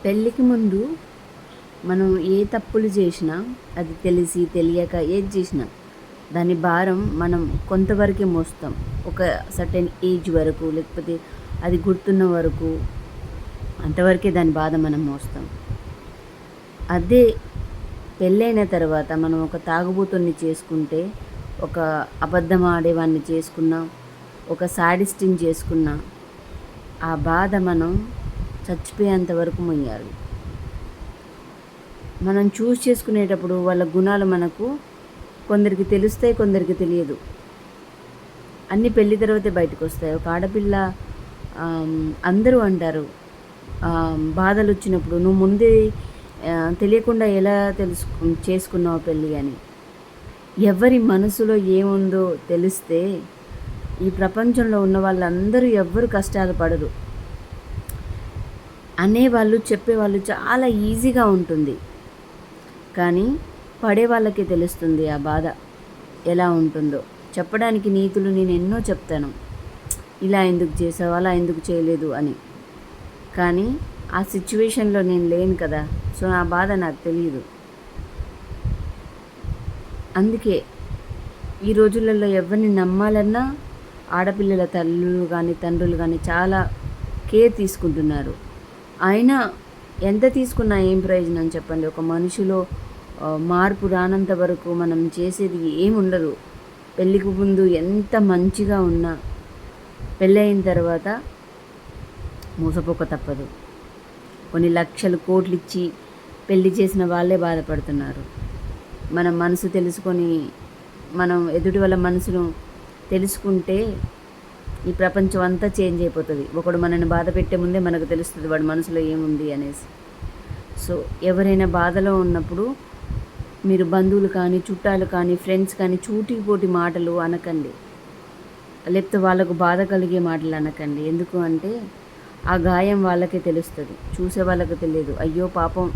పెళ్ళికి ముందు మనం ఏ తప్పులు చేసినా, అది తెలిసి తెలియక ఏది చేసినా దాని భారం మనం కొంతవరకే మోస్తాం. ఒక సర్టెన్ ఏజ్ వరకు, లేకపోతే అది గుర్తున్న వరకు అంతవరకే దాని బాధ మనం మోస్తాం. అదే పెళ్ళైన తర్వాత మనం ఒక తాగుబోతుని చేసుకుంటే, ఒక అబద్ధం ఆడేవాడిని చేసుకున్నా, ఒక సాడిస్ట్ని చేసుకున్నా, ఆ బాధ మనం చచ్చిపోయేంత వరకు మొయ్యాలి. మనం చూస్ చేసుకునేటప్పుడు వాళ్ళ గుణాలు మనకు కొందరికి తెలుస్తాయి, కొందరికి తెలియదు. అన్నీ పెళ్లి తర్వాతే బయటకు వస్తాయి. ఒక ఆడపిల్ల అందరూ అంటారు, బాధలు వచ్చినప్పుడు నువ్వు ముందే తెలియకుండా ఎలా చేసుకున్నావు పెళ్ళి అని. ఎవరి మనసులో ఏముందో తెలిస్తే ఈ ప్రపంచంలో ఉన్న వాళ్ళందరూ ఎవ్వరు కష్టాలు పడరు. అనేవాళ్ళు, చెప్పేవాళ్ళు చాలా ఈజీగా ఉంటుంది, కానీ పడే వాళ్ళకే తెలుస్తుంది ఆ బాధ ఎలా ఉంటుందో. చెప్పడానికి నీతులు నేను ఎన్నో చెప్తాను, ఇలా ఎందుకు చేసావు, అలా ఎందుకు చేయలేదు అని. కానీ ఆ సిచ్యువేషన్లో నేను లేను కదా, సో ఆ బాధ నాకు తెలియదు. అందుకే ఈ రోజులలో ఎవరిని నమ్మాలన్నా ఆడపిల్లల తల్లులు కానీ తండ్రులు కానీ చాలా కేర్ తీసుకుంటున్నారు. అయినా ఎంత తీసుకున్నా ఏం ప్రయోజనం చెప్పండి? ఒక మనిషిలో మార్పు రానంత వరకు మనం చేసేది ఏముండదు. పెళ్ళికి ముందు ఎంత మంచిగా ఉన్నా పెళ్ళయిన తర్వాత మోసపోక తప్పదు. కొన్ని లక్షలు కోట్లు ఇచ్చి పెళ్లి చేసిన వాళ్ళే బాధపడుతున్నారు. మన మనసు తెలుసుకొని, మనం ఎదుటి వాళ్ళ మనసును తెలుసుకుంటే ఈ ప్రపంచం అంతా చేంజ్ అయిపోతుంది. ఒకడు మనల్ని బాధ పెట్టే ముందే మనకు తెలుస్తుంది వాడి మనసులో ఏముంది అనేసి. సో ఎవరైనా బాధలో ఉన్నప్పుడు మీరు బంధువులు కానీ, చుట్టాలు కానీ, ఫ్రెండ్స్ కానీ పోటీ మాటలు అనకండి, లేకపోతే వాళ్ళకు బాధ కలిగే మాటలు అనకండి. ఎందుకు అంటే ఆ గాయం వాళ్ళకే తెలుస్తుంది, చూసే వాళ్ళకి తెలియదు. అయ్యో పాపం,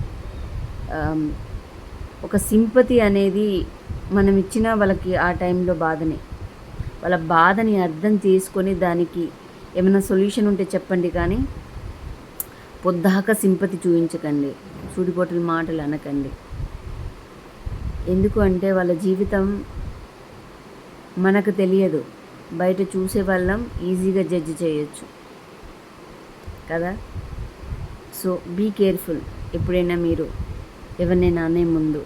ఒక సింపతి అనేది మనం ఇచ్చినా వాళ్ళకి ఆ టైంలో బాధనే. వాళ్ళ బాధని అర్థం చేసుకొని దానికి ఏమైనా సొల్యూషన్ ఉంటే చెప్పండి, కానీ పొద్దాక సింపతి చూపించకండి, సూటిపోటుల మాటలు అనకండి. ఎందుకు అంటే వాళ్ళ జీవితం మనకు తెలియదు, బయట చూసే వాళ్ళం ఈజీగా జడ్జ్ చేయొచ్చు కదా. So be careful. ఎప్పుడైనా మీరు ఎవరినైనా అనే ముందు